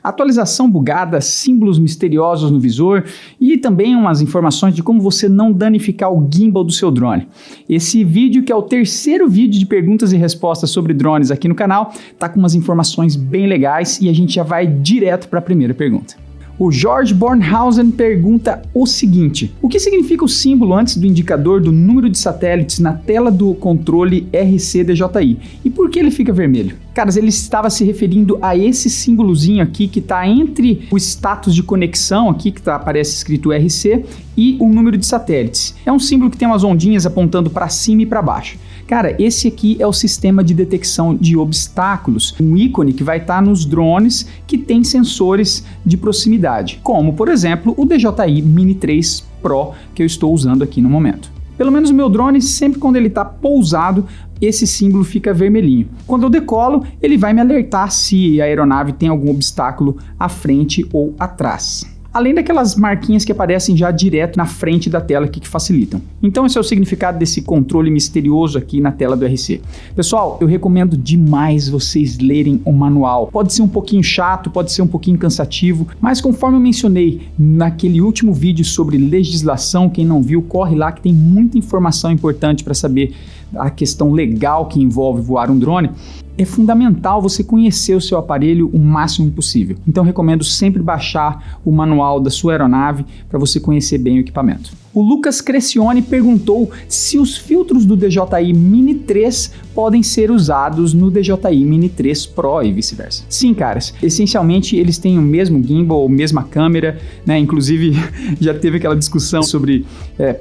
atualização bugada, símbolos misteriosos no visor e também umas informações de como você não danificar o gimbal do seu drone. Esse vídeo, que é o terceiro vídeo de perguntas e respostas sobre drones aqui no canal, tá com umas informações bem legais e a gente já vai direto para a primeira pergunta. O Jorge Bornhausen pergunta o seguinte: o que significa o símbolo antes do indicador do número de satélites na tela do controle RC-DJI? E por que ele fica vermelho? Caras, ele estava se referindo a esse símbolozinho aqui que está entre o status de conexão aqui, que aparece escrito RC, e o número de satélites. É um símbolo que tem umas ondinhas apontando para cima e para baixo. Cara, esse aqui é o sistema de detecção de obstáculos, um ícone que vai estar nos drones que tem sensores de proximidade, como, por exemplo, o DJI Mini 3 Pro que eu estou usando aqui no momento. Pelo menos o meu drone, sempre quando ele está pousado, esse símbolo fica vermelhinho. Quando eu decolo, ele vai me alertar se a aeronave tem algum obstáculo à frente ou atrás. Além daquelas marquinhas que aparecem já direto na frente da tela aqui que facilitam. Então esse é o significado desse controle misterioso aqui na tela do RC. Pessoal, eu recomendo demais vocês lerem o manual. Pode ser um pouquinho chato, pode ser um pouquinho cansativo, mas conforme eu mencionei naquele último vídeo sobre legislação, quem não viu, corre lá que tem muita informação importante para saber a questão legal que envolve voar um drone. É fundamental você conhecer o seu aparelho o máximo possível. Então recomendo sempre baixar o manual da sua aeronave para você conhecer bem o equipamento. O Lucas Crescione perguntou se os filtros do DJI Mini 3 podem ser usados no DJI Mini 3 Pro e vice-versa. Sim, caras, essencialmente eles têm o mesmo gimbal, a mesma câmera, né? Inclusive já teve aquela discussão sobre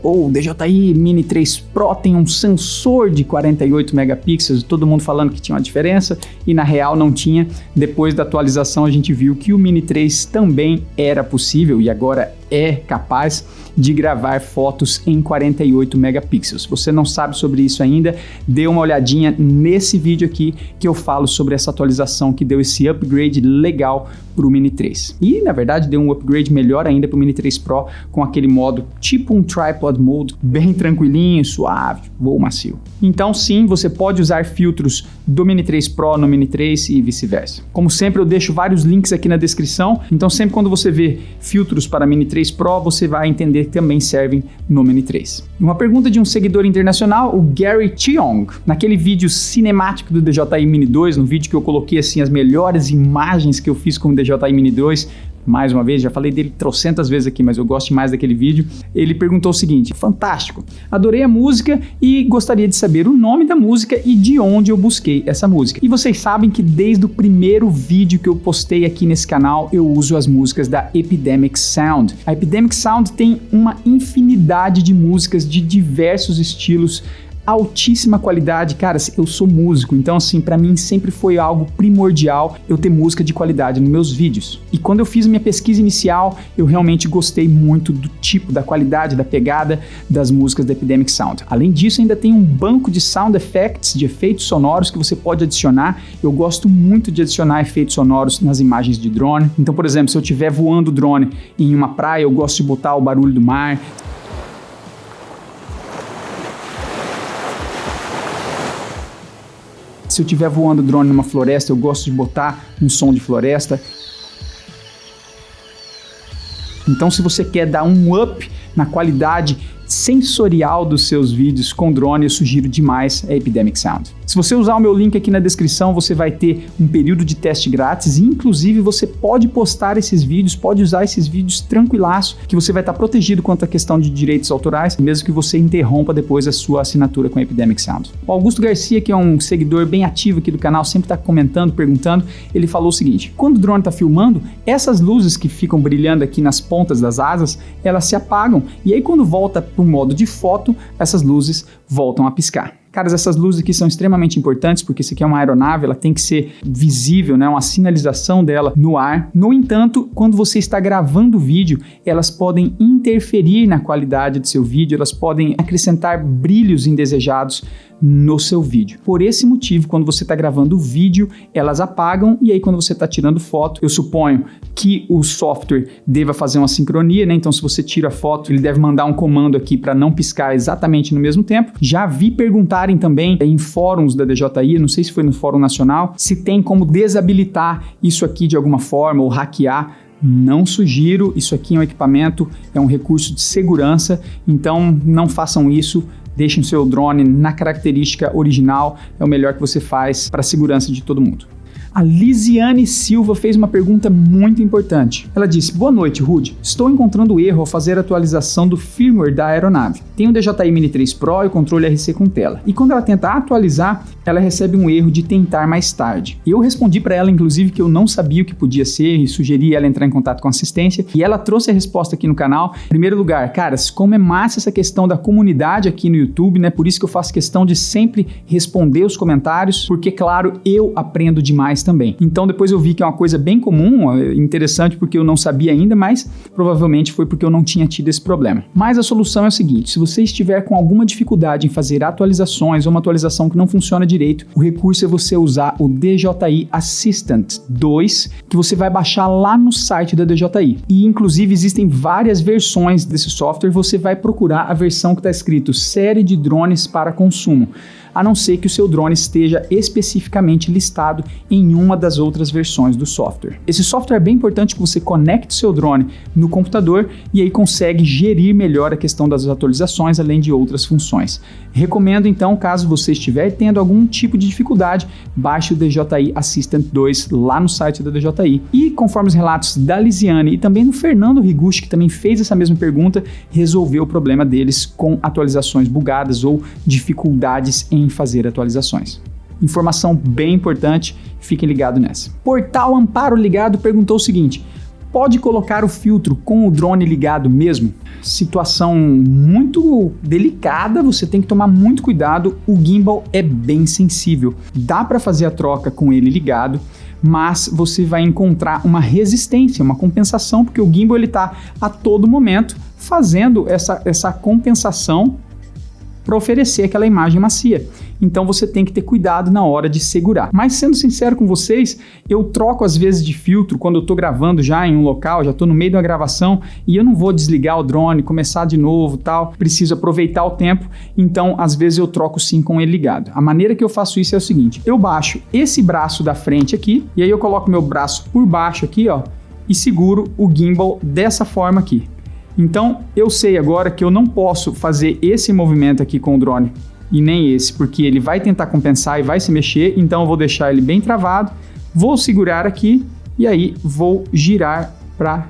o DJI Mini 3 Pro tem um sensor de 48 megapixels, todo mundo falando que tinha uma diferença e na real não tinha. Depois da atualização a gente viu que o Mini 3 também era possível e agora é capaz de gravar fotos em 48 megapixels. Se você não sabe sobre isso ainda, dê uma olhadinha nesse vídeo aqui que eu falo sobre essa atualização que deu esse upgrade legal para o Mini 3. E, na verdade, deu um upgrade melhor ainda para o Mini 3 Pro com aquele modo tipo um tripod mode, bem tranquilinho, suave, voo macio. Então, sim, você pode usar filtros do Mini 3 Pro no Mini 3 e vice-versa. Como sempre, eu deixo vários links aqui na descrição, então sempre quando você vê filtros para Mini 3 Pro, você vai entender que também servem no Mini 3. Uma pergunta de um seguidor internacional, o Gary Cheong. Naquele vídeo cinemático do DJI Mini 2, no vídeo que eu coloquei assim as melhores imagens que eu fiz com o DJI Mini 2, mais uma vez, já falei dele trocentas vezes aqui, mas eu gosto mais daquele vídeo. Ele perguntou o seguinte: fantástico, adorei a música e gostaria de saber o nome da música e de onde eu busquei essa música. E vocês sabem que desde o primeiro vídeo que eu postei aqui nesse canal, eu uso as músicas da Epidemic Sound. A Epidemic Sound tem uma infinidade de músicas de diversos estilos, altíssima qualidade. Cara, eu sou músico, então assim, pra mim sempre foi algo primordial eu ter música de qualidade nos meus vídeos. E quando eu fiz minha pesquisa inicial, eu realmente gostei muito do tipo, da qualidade, da pegada das músicas da Epidemic Sound. Além disso, ainda tem um banco de sound effects, de efeitos sonoros que você pode adicionar. Eu gosto muito de adicionar efeitos sonoros nas imagens de drone. Então, por exemplo, se eu estiver voando o drone em uma praia, eu gosto de botar o barulho do mar. Se eu estiver voando o drone numa floresta, eu gosto de botar um som de floresta. Então, se você quer dar um up na qualidade sensorial dos seus vídeos com drone, eu sugiro demais a Epidemic Sound. Se você usar o meu link aqui na descrição, você vai ter um período de teste grátis e inclusive você pode postar esses vídeos, pode usar esses vídeos tranquilaço, que você vai estar protegido quanto à questão de direitos autorais, mesmo que você interrompa depois a sua assinatura com a Epidemic Sound. O Augusto Garcia, que é um seguidor bem ativo aqui do canal, sempre está comentando, perguntando, ele falou o seguinte: quando o drone está filmando, essas luzes que ficam brilhando aqui nas pontas das asas, elas se apagam e aí quando volta para o modo de foto, essas luzes voltam a piscar. Caras, essas luzes aqui são extremamente importantes porque isso aqui é uma aeronave, ela tem que ser visível, né? Uma sinalização dela no ar. No entanto, quando você está gravando o vídeo, elas podem interferir na qualidade do seu vídeo, elas podem acrescentar brilhos indesejados no seu vídeo. Por esse motivo, quando você está gravando o vídeo, elas apagam, e aí quando você está tirando foto, eu suponho que o software deva fazer uma sincronia, né? Então se você tira a foto, ele deve mandar um comando aqui para não piscar exatamente no mesmo tempo. Já vi perguntarem também em fóruns da DJI, não sei se foi no Fórum Nacional, se tem como desabilitar isso aqui de alguma forma ou hackear. Não sugiro, isso aqui é um equipamento, é um recurso de segurança, então não façam isso. Deixem o seu drone na característica original, é o melhor que você faz para a segurança de todo mundo. A Lisiane Silva fez uma pergunta muito importante. Ela disse: boa noite, Rudy. Estou encontrando erro ao fazer a atualização do firmware da aeronave. Tem o DJI Mini 3 Pro e o controle RC com tela. E quando ela tenta atualizar, ela recebe um erro de tentar mais tarde. Eu respondi para ela, inclusive, que eu não sabia o que podia ser e sugeri ela entrar em contato com a assistência. E ela trouxe a resposta aqui no canal. Em primeiro lugar, caras, como é massa essa questão da comunidade aqui no YouTube, né? Por isso que eu faço questão de sempre responder os comentários, porque, claro, eu aprendo demais também. Então depois eu vi que é uma coisa bem comum, interessante porque eu não sabia ainda, mas provavelmente foi porque eu não tinha tido esse problema. Mas a solução é o seguinte: se você estiver com alguma dificuldade em fazer atualizações ou uma atualização que não funciona direito, o recurso é você usar o DJI Assistant 2, que você vai baixar lá no site da DJI. E inclusive existem várias versões desse software, você vai procurar a versão que está escrito série de drones para consumo, a não ser que o seu drone esteja especificamente listado em uma das outras versões do software. Esse software é bem importante que você conecte o seu drone no computador e aí consegue gerir melhor a questão das atualizações, além de outras funções. Recomendo então, caso você estiver tendo algum tipo de dificuldade, baixe o DJI Assistant 2 lá no site da DJI. E conforme os relatos da Lisiane e também do Fernando Riguchi, que também fez essa mesma pergunta, resolveu o problema deles com atualizações bugadas ou dificuldades em fazer atualizações. Informação bem importante, fiquem ligados nessa. Portal Amparo Ligado perguntou o seguinte: pode colocar o filtro com o drone ligado mesmo? Situação muito delicada, você tem que tomar muito cuidado, o gimbal é bem sensível. Dá para fazer a troca com ele ligado, mas você vai encontrar uma resistência, uma compensação, porque o gimbal está a todo momento fazendo essa compensação para oferecer aquela imagem macia. Então você tem que ter cuidado na hora de segurar. Mas sendo sincero com vocês, eu troco às vezes de filtro quando eu estou gravando já em um local, já estou no meio da gravação e eu não vou desligar o drone, começar de novo, tal. Preciso aproveitar o tempo, então às vezes eu troco sim com ele ligado. A maneira que eu faço isso é o seguinte: eu baixo esse braço da frente aqui e aí eu coloco meu braço por baixo aqui, ó, e seguro o gimbal dessa forma aqui. Então eu sei agora que eu não posso fazer esse movimento aqui com o drone e nem esse, porque ele vai tentar compensar e vai se mexer, então eu vou deixar ele bem travado, vou segurar aqui e aí vou girar para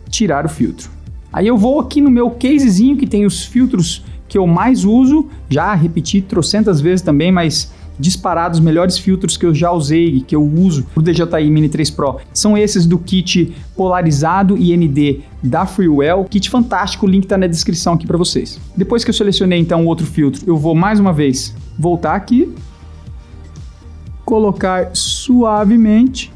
tirar o filtro. Aí eu vou aqui no meu casezinho que tem os filtros que eu mais uso, já repeti trocentas vezes também, mas disparado os melhores filtros que eu já usei, que eu uso pro DJI Mini 3 Pro, são esses do kit polarizado IND da Freewell, kit fantástico, o link tá na descrição aqui para vocês. Depois que eu selecionei então o outro filtro, eu vou mais uma vez voltar aqui, colocar suavemente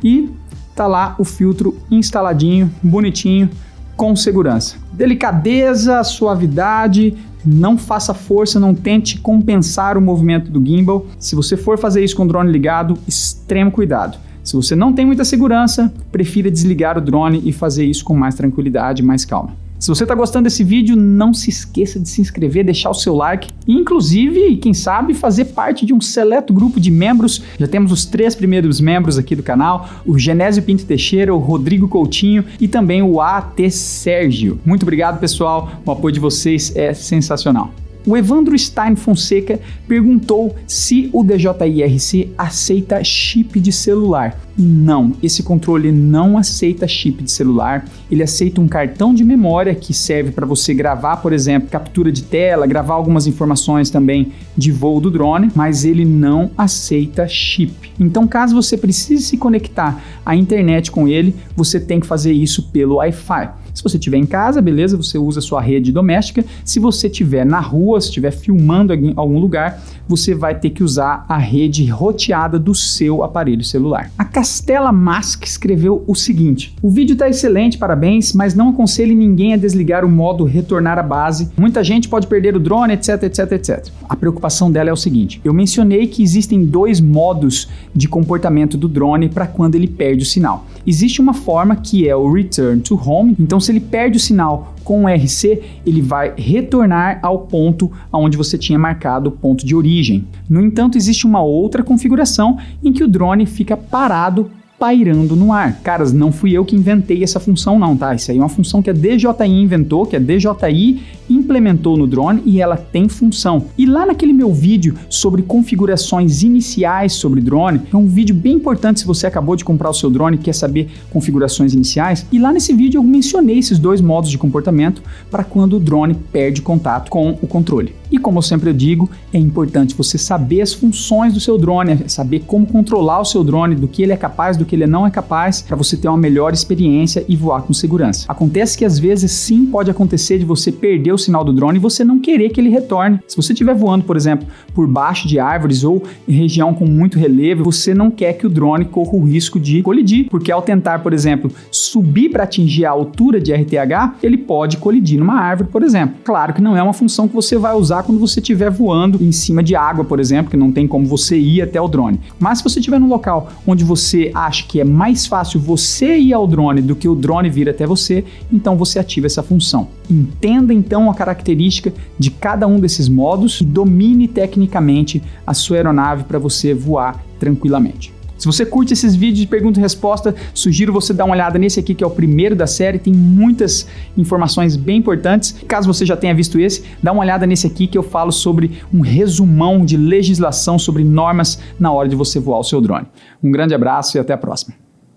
e tá lá o filtro instaladinho, bonitinho, com segurança. Delicadeza, suavidade. Não faça força, não tente compensar o movimento do gimbal. Se você for fazer isso com o drone ligado, extremo cuidado. Se você não tem muita segurança, prefira desligar o drone e fazer isso com mais tranquilidade, mais calma. Se você está gostando desse vídeo, não se esqueça de se inscrever, deixar o seu like e, inclusive, quem sabe, fazer parte de um seleto grupo de membros. Já temos os 3 primeiros membros aqui do canal, o Genésio Pinto Teixeira, o Rodrigo Coutinho e também o AT Sérgio. Muito obrigado, pessoal, o apoio de vocês é sensacional. O Evandro Stein Fonseca perguntou se o DJI RC aceita chip de celular. E não, esse controle não aceita chip de celular, ele aceita um cartão de memória que serve para você gravar, por exemplo, captura de tela, gravar algumas informações também de voo do drone, mas ele não aceita chip. Então, caso você precise se conectar à internet com ele, você tem que fazer isso pelo Wi-Fi. Se você estiver em casa, beleza, você usa a sua rede doméstica. Se você estiver na rua, se estiver filmando em algum lugar, você vai ter que usar a rede roteada do seu aparelho celular. A Castela Mask escreveu o seguinte: o vídeo está excelente, parabéns, mas não aconselho ninguém a desligar o modo retornar à base. Muita gente pode perder o drone, etc, etc, etc. A preocupação dela é o seguinte: eu mencionei que existem 2 modos de comportamento do drone para quando ele perde o sinal. Existe uma forma que é o Return to Home, então se ele perde o sinal com o RC, ele vai retornar ao ponto onde você tinha marcado o ponto de origem. No entanto, existe uma outra configuração em que o drone fica parado, pairando no ar. Caras, não fui eu que inventei essa função não, tá? Isso aí é uma função que a DJI inventou, que a DJI implementou no drone e ela tem função. E lá naquele meu vídeo sobre configurações iniciais sobre drone, é um vídeo bem importante se você acabou de comprar o seu drone e quer saber configurações iniciais, e lá nesse vídeo eu mencionei esses 2 modos de comportamento para quando o drone perde contato com o controle. E como eu sempre digo, é importante você saber as funções do seu drone, saber como controlar o seu drone, do que ele é capaz, do que ele não é capaz, para você ter uma melhor experiência e voar com segurança. Acontece que às vezes sim pode acontecer de você perder o sinal do drone e você não querer que ele retorne. Se você estiver voando, por exemplo, por baixo de árvores ou em região com muito relevo, você não quer que o drone corra o risco de colidir, porque ao tentar, por exemplo, subir para atingir a altura de RTH, ele pode colidir numa árvore, por exemplo. Claro que não é uma função que você vai usar quando você estiver voando em cima de água, por exemplo, que não tem como você ir até o drone. Mas se você estiver num local onde você acha que é mais fácil você ir ao drone do que o drone vir até você, então você ativa essa função. Entenda então a característica de cada um desses modos e domine tecnicamente a sua aeronave para você voar tranquilamente. Se você curte esses vídeos de pergunta e resposta, sugiro você dar uma olhada nesse aqui, que é o primeiro da série, tem muitas informações bem importantes. Caso você já tenha visto esse, dá uma olhada nesse aqui que eu falo sobre um resumão de legislação sobre normas na hora de você voar o seu drone. Um grande abraço e até a próxima.